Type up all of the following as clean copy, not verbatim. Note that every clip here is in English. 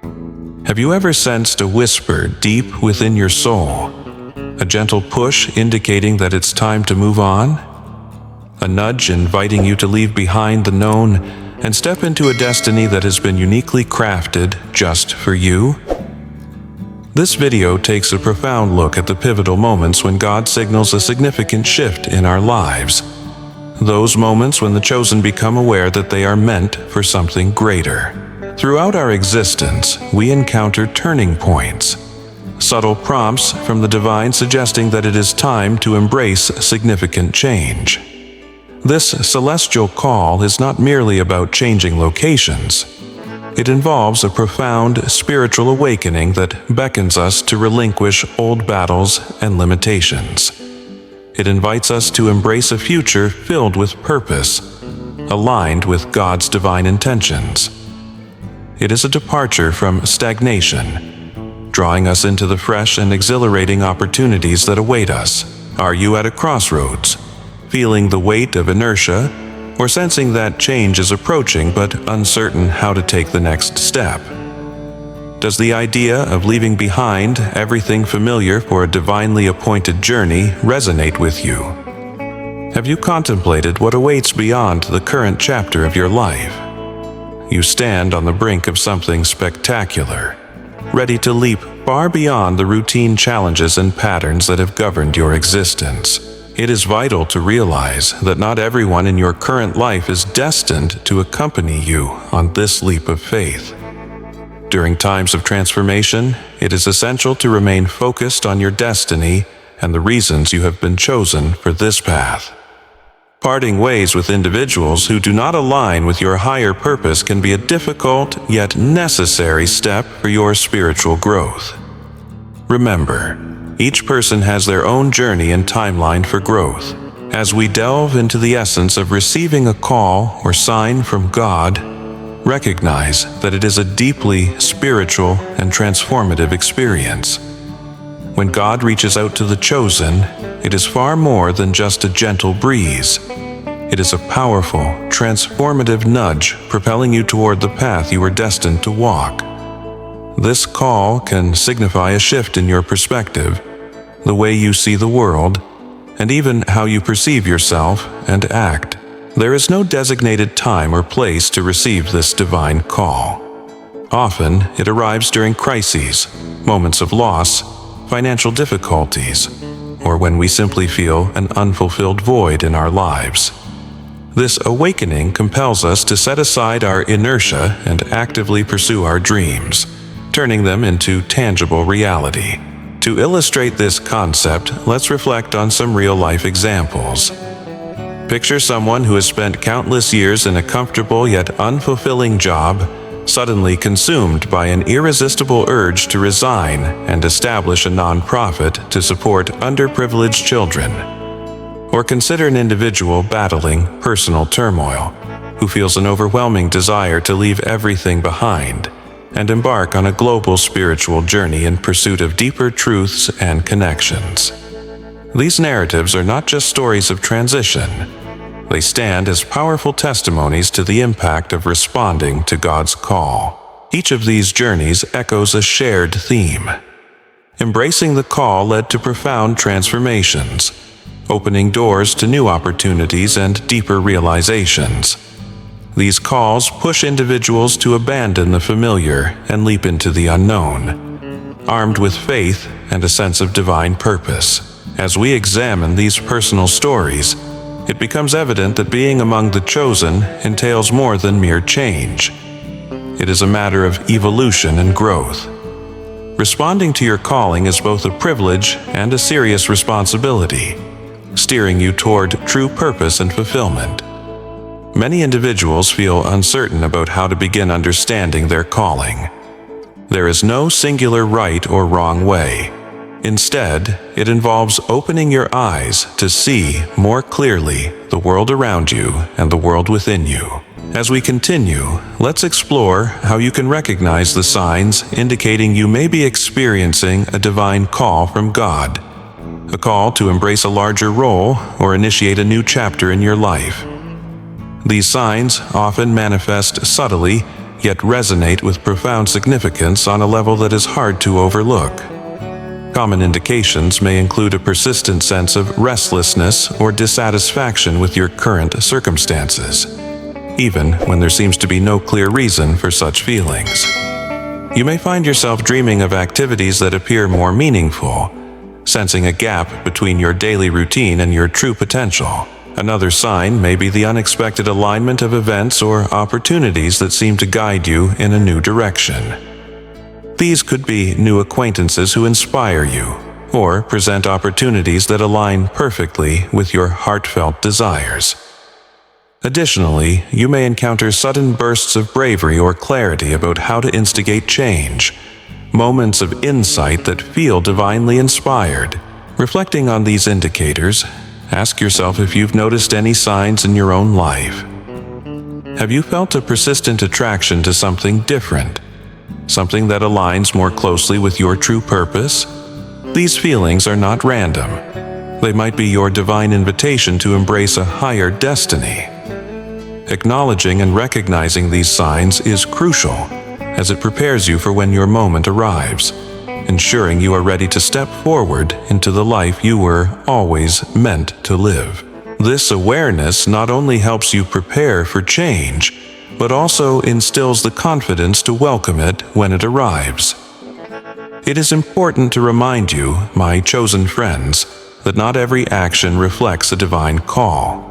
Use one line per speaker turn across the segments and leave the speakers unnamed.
Have you ever sensed a whisper deep within your soul? A gentle push indicating that it's time to move on? A nudge inviting you to leave behind the known and step into a destiny that has been uniquely crafted just for you? This video takes a profound look at the pivotal moments when God signals a significant shift in our lives. Those moments when the chosen become aware that they are meant for something greater. Throughout our existence, we encounter turning points, subtle prompts from the divine suggesting that it is time to embrace significant change. This celestial call is not merely about changing locations. It involves a profound spiritual awakening that beckons us to relinquish old battles and limitations. It invites us to embrace a future filled with purpose, aligned with God's divine intentions. It is a departure from stagnation, drawing us into the fresh and exhilarating opportunities that await us. Are you at a crossroads, feeling the weight of inertia, or sensing that change is approaching but uncertain how to take the next step? Does the idea of leaving behind everything familiar for a divinely appointed journey resonate with you? Have you contemplated what awaits beyond the current chapter of your life? You stand on the brink of something spectacular, ready to leap far beyond the routine challenges and patterns that have governed your existence. It is vital to realize that not everyone in your current life is destined to accompany you on this leap of faith. During times of transformation, it is essential to remain focused on your destiny and the reasons you have been chosen for this path. Parting ways with individuals who do not align with your higher purpose can be a difficult yet necessary step for your spiritual growth. Remember, each person has their own journey and timeline for growth. As we delve into the essence of receiving a call or sign from God, recognize that it is a deeply spiritual and transformative experience. When God reaches out to the chosen, it is far more than just a gentle breeze. It is a powerful, transformative nudge propelling you toward the path you are destined to walk. This call can signify a shift in your perspective, the way you see the world, and even how you perceive yourself and act. There is no designated time or place to receive this divine call. Often, it arrives during crises, moments of loss, financial difficulties, or when we simply feel an unfulfilled void in our lives. This awakening compels us to set aside our inertia and actively pursue our dreams, turning them into tangible reality. To illustrate this concept, let's reflect on some real-life examples. Picture someone who has spent countless years in a comfortable yet unfulfilling job, suddenly consumed by an irresistible urge to resign and establish a nonprofit to support underprivileged children. Or consider an individual battling personal turmoil, who feels an overwhelming desire to leave everything behind and embark on a global spiritual journey in pursuit of deeper truths and connections. These narratives are not just stories of transition. They stand as powerful testimonies to the impact of responding to God's call. Each of these journeys echoes a shared theme. Embracing the call led to profound transformations, opening doors to new opportunities and deeper realizations. These calls push individuals to abandon the familiar and leap into the unknown, armed with faith and a sense of divine purpose. As we examine these personal stories, it becomes evident that being among the chosen entails more than mere change. It is a matter of evolution and growth. Responding to your calling is both a privilege and a serious responsibility, steering you toward true purpose and fulfillment. Many individuals feel uncertain about how to begin understanding their calling. There is no singular right or wrong way. Instead, it involves opening your eyes to see more clearly the world around you and the world within you. As we continue, let's explore how you can recognize the signs indicating you may be experiencing a divine call from God, a call to embrace a larger role or initiate a new chapter in your life. These signs often manifest subtly, yet resonate with profound significance on a level that is hard to overlook. Common indications may include a persistent sense of restlessness or dissatisfaction with your current circumstances, even when there seems to be no clear reason for such feelings. You may find yourself dreaming of activities that appear more meaningful, sensing a gap between your daily routine and your true potential. Another sign may be the unexpected alignment of events or opportunities that seem to guide you in a new direction. These could be new acquaintances who inspire you, or present opportunities that align perfectly with your heartfelt desires. Additionally, you may encounter sudden bursts of bravery or clarity about how to instigate change, moments of insight that feel divinely inspired. Reflecting on these indicators, ask yourself if you've noticed any signs in your own life. Have you felt a persistent attraction to something different? Something that aligns more closely with your true purpose? These feelings are not random. They might be your divine invitation to embrace a higher destiny. Acknowledging and recognizing these signs is crucial, as it prepares you for when your moment arrives, ensuring you are ready to step forward into the life you were always meant to live. This awareness not only helps you prepare for change, but also instills the confidence to welcome it when it arrives. It is important to remind you, my chosen friends, that not every action reflects a divine call.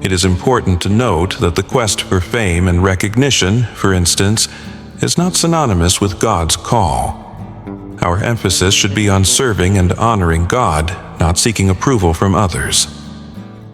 It is important to note that the quest for fame and recognition, for instance, is not synonymous with God's call. Our emphasis should be on serving and honoring God, not seeking approval from others.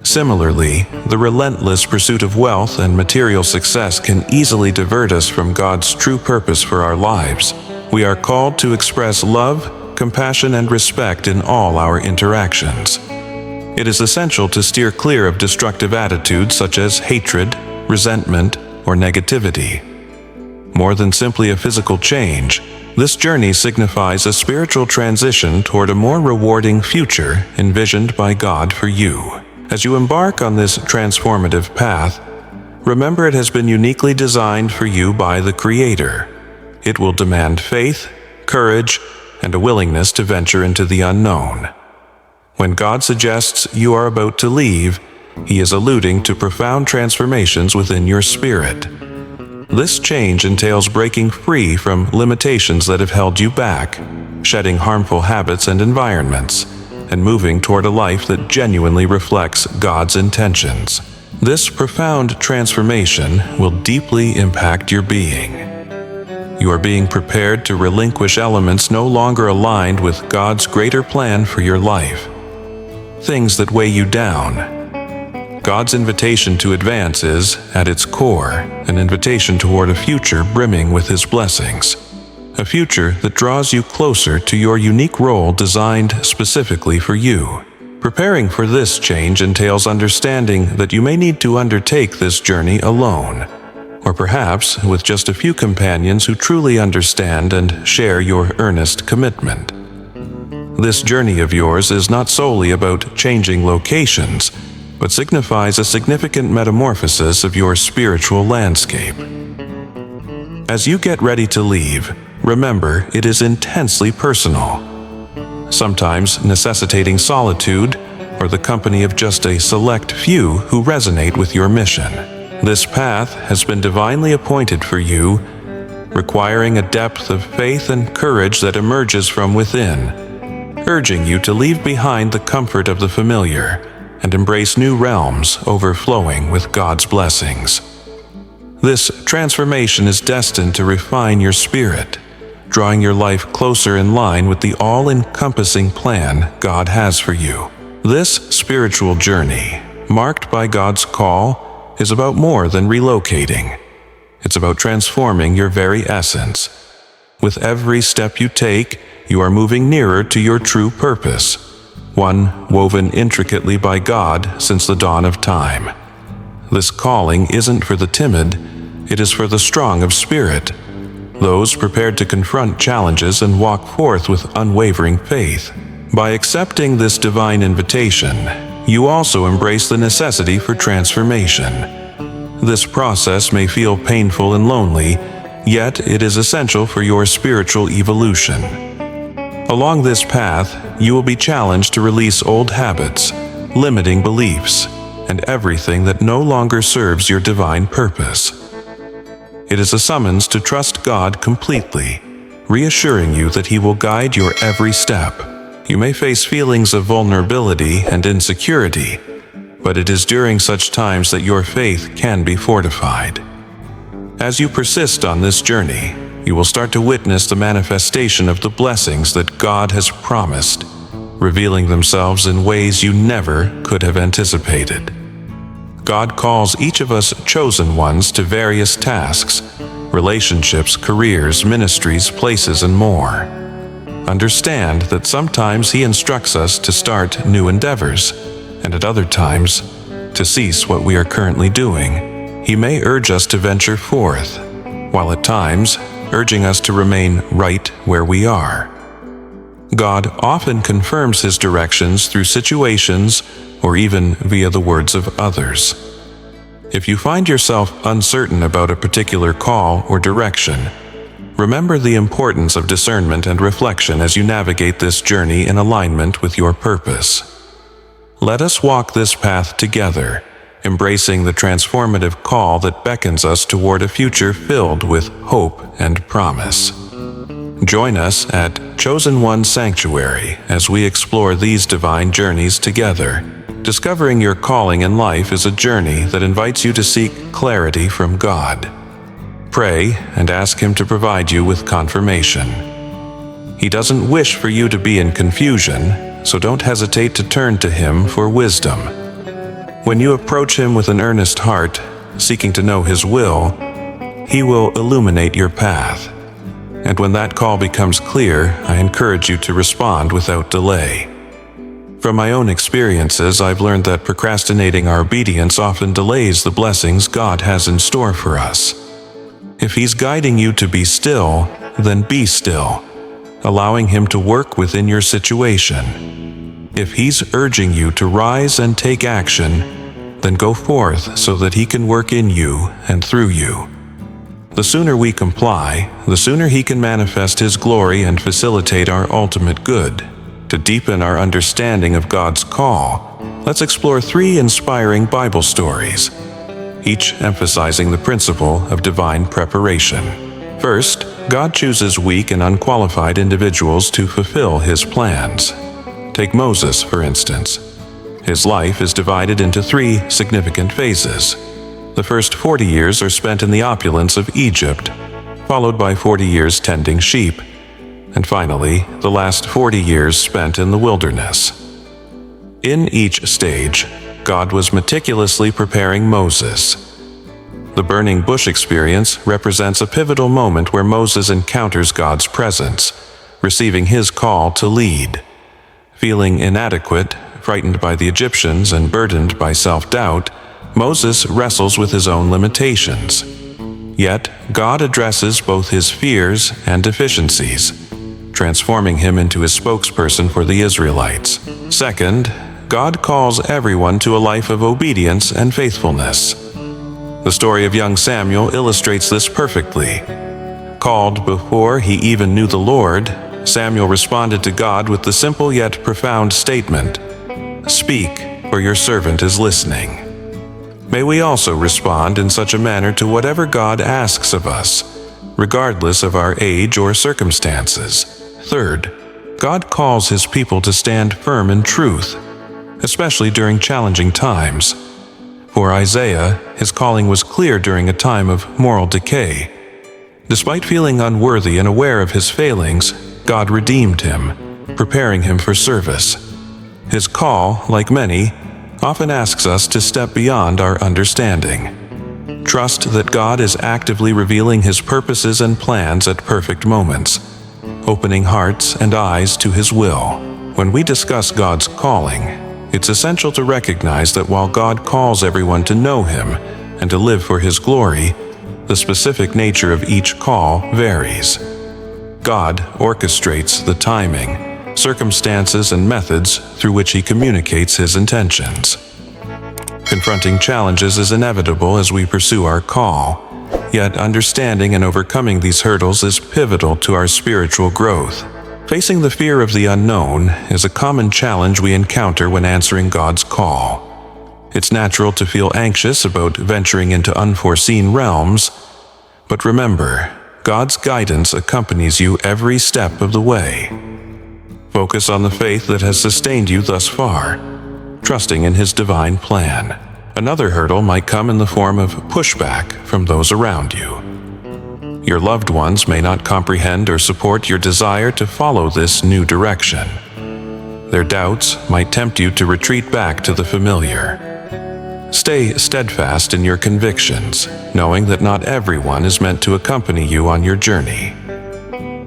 Similarly, the relentless pursuit of wealth and material success can easily divert us from God's true purpose for our lives. We are called to express love, compassion, and respect in all our interactions. It is essential to steer clear of destructive attitudes such as hatred, resentment, or negativity. More than simply a physical change, this journey signifies a spiritual transition toward a more rewarding future envisioned by God for you. As you embark on this transformative path, remember it has been uniquely designed for you by the Creator. It will demand faith, courage, and a willingness to venture into the unknown. When God suggests you are about to leave, He is alluding to profound transformations within your spirit. This change entails breaking free from limitations that have held you back, shedding harmful habits and environments, and moving toward a life that genuinely reflects God's intentions. This profound transformation will deeply impact your being. You are being prepared to relinquish elements no longer aligned with God's greater plan for your life. Things that weigh you down. God's invitation to advance is, at its core, an invitation toward a future brimming with His blessings. A future that draws you closer to your unique role designed specifically for you. Preparing for this change entails understanding that you may need to undertake this journey alone, or perhaps with just a few companions who truly understand and share your earnest commitment. This journey of yours is not solely about changing locations, but signifies a significant metamorphosis of your spiritual landscape. As you get ready to leave, remember it is intensely personal, sometimes necessitating solitude or the company of just a select few who resonate with your mission. This path has been divinely appointed for you, requiring a depth of faith and courage that emerges from within, urging you to leave behind the comfort of the familiar and embrace new realms overflowing with God's blessings. This transformation is destined to refine your spirit, drawing your life closer in line with the all-encompassing plan God has for you. This spiritual journey, marked by God's call, is about more than relocating. It's about transforming your very essence. With every step you take, you are moving nearer to your true purpose, one woven intricately by God since the dawn of time. This calling isn't for the timid, it is for the strong of spirit, those prepared to confront challenges and walk forth with unwavering faith. By accepting this divine invitation, you also embrace the necessity for transformation. This process may feel painful and lonely, yet it is essential for your spiritual evolution. Along this path, you will be challenged to release old habits, limiting beliefs, and everything that no longer serves your divine purpose. It is a summons to trust God completely, reassuring you that He will guide your every step. You may face feelings of vulnerability and insecurity, but it is during such times that your faith can be fortified. As you persist on this journey, you will start to witness the manifestation of the blessings that God has promised, revealing themselves in ways you never could have anticipated. God calls each of us chosen ones to various tasks, relationships, careers, ministries, places, and more. Understand that sometimes He instructs us to start new endeavors, and at other times, to cease what we are currently doing. He may urge us to venture forth, while at times urging us to remain right where we are. God often confirms His directions through situations or even via the words of others. If you find yourself uncertain about a particular call or direction, remember the importance of discernment and reflection as you navigate this journey in alignment with your purpose. Let us walk this path together, embracing the transformative call that beckons us toward a future filled with hope and promise. Join us at Chosen One Sanctuary as we explore these divine journeys together. Discovering your calling in life is a journey that invites you to seek clarity from God. Pray and ask Him to provide you with confirmation. He doesn't wish for you to be in confusion, so don't hesitate to turn to Him for wisdom. When you approach Him with an earnest heart, seeking to know His will, He will illuminate your path. And when that call becomes clear, I encourage you to respond without delay. From my own experiences, I've learned that procrastinating our obedience often delays the blessings God has in store for us. If He's guiding you to be still, then be still, allowing Him to work within your situation. If He's urging you to rise and take action, then go forth so that He can work in you and through you. The sooner we comply, the sooner He can manifest His glory and facilitate our ultimate good. To deepen our understanding of God's call, let's explore 3 inspiring Bible stories, each emphasizing the principle of divine preparation. First, God chooses weak and unqualified individuals to fulfill His plans. Take Moses, for instance. His life is divided into 3 significant phases. The first 40 years are spent in the opulence of Egypt, followed by 40 years tending sheep, and finally, the last 40 years spent in the wilderness. In each stage, God was meticulously preparing Moses. The burning bush experience represents a pivotal moment where Moses encounters God's presence, receiving His call to lead. Feeling inadequate, frightened by the Egyptians, and burdened by self-doubt, Moses wrestles with his own limitations. Yet, God addresses both his fears and deficiencies, transforming him into His spokesperson for the Israelites. Second, God calls everyone to a life of obedience and faithfulness. The story of young Samuel illustrates this perfectly. Called before he even knew the Lord, Samuel responded to God with the simple yet profound statement, "Speak, for your servant is listening." May we also respond in such a manner to whatever God asks of us, regardless of our age or circumstances. Third, God calls His people to stand firm in truth, especially during challenging times. For Isaiah, his calling was clear during a time of moral decay. Despite feeling unworthy and aware of his failings, God redeemed him, preparing him for service. His call, like many, often asks us to step beyond our understanding. Trust that God is actively revealing His purposes and plans at perfect moments, opening hearts and eyes to His will. When we discuss God's calling, it's essential to recognize that while God calls everyone to know Him and to live for His glory, the specific nature of each call varies. God orchestrates the timing, circumstances, and methods through which He communicates His intentions. Confronting challenges is inevitable as we pursue our call, yet understanding and overcoming these hurdles is pivotal to our spiritual growth. Facing the fear of the unknown is a common challenge we encounter when answering God's call. It's natural to feel anxious about venturing into unforeseen realms, but remember, God's guidance accompanies you every step of the way. Focus on the faith that has sustained you thus far, trusting in His divine plan. Another hurdle might come in the form of pushback from those around you. Your loved ones may not comprehend or support your desire to follow this new direction. Their doubts might tempt you to retreat back to the familiar. Stay steadfast in your convictions, knowing that not everyone is meant to accompany you on your journey.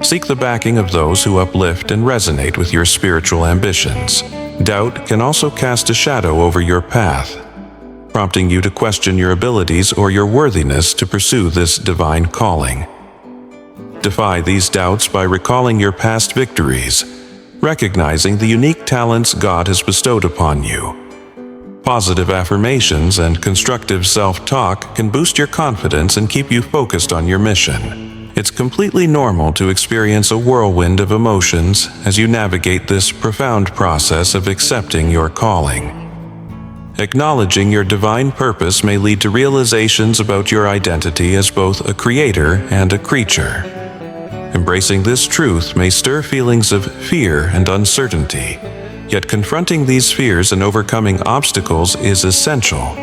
Seek the backing of those who uplift and resonate with your spiritual ambitions. Doubt can also cast a shadow over your path, prompting you to question your abilities or your worthiness to pursue this divine calling. Defy these doubts by recalling your past victories, recognizing the unique talents God has bestowed upon you. Positive affirmations and constructive self-talk can boost your confidence and keep you focused on your mission. It's completely normal to experience a whirlwind of emotions as you navigate this profound process of accepting your calling. Acknowledging your divine purpose may lead to realizations about your identity as both a creator and a creature. Embracing this truth may stir feelings of fear and uncertainty, yet confronting these fears and overcoming obstacles is essential.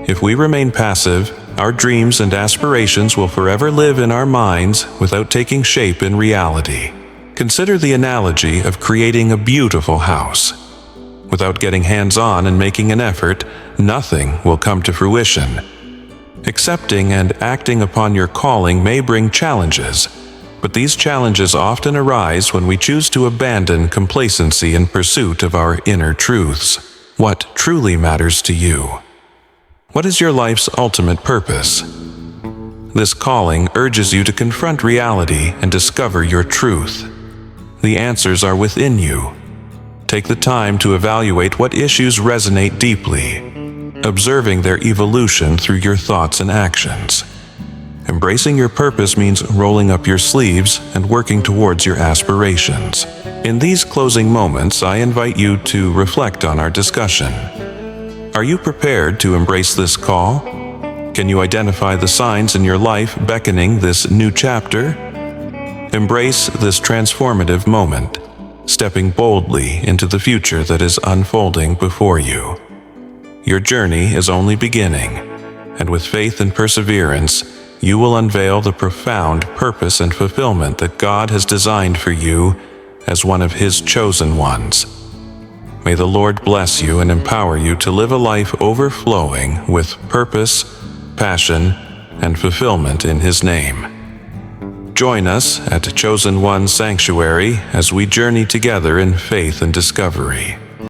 If we remain passive, our dreams and aspirations will forever live in our minds without taking shape in reality. Consider the analogy of creating a beautiful house. Without getting hands-on and making an effort, nothing will come to fruition. Accepting and acting upon your calling may bring challenges, but these challenges often arise when we choose to abandon complacency in pursuit of our inner truths. What truly matters to you? What is your life's ultimate purpose? This calling urges you to confront reality and discover your truth. The answers are within you. Take the time to evaluate what issues resonate deeply, observing their evolution through your thoughts and actions. Embracing your purpose means rolling up your sleeves and working towards your aspirations. In these closing moments, I invite you to reflect on our discussion. Are you prepared to embrace this call? Can you identify the signs in your life beckoning this new chapter? Embrace this transformative moment, stepping boldly into the future that is unfolding before you. Your journey is only beginning, and with faith and perseverance, you will unveil the profound purpose and fulfillment that God has designed for you as one of His chosen ones. May the Lord bless you and empower you to live a life overflowing with purpose, passion, and fulfillment in His name. Join us at Chosen One Sanctuary as we journey together in faith and discovery.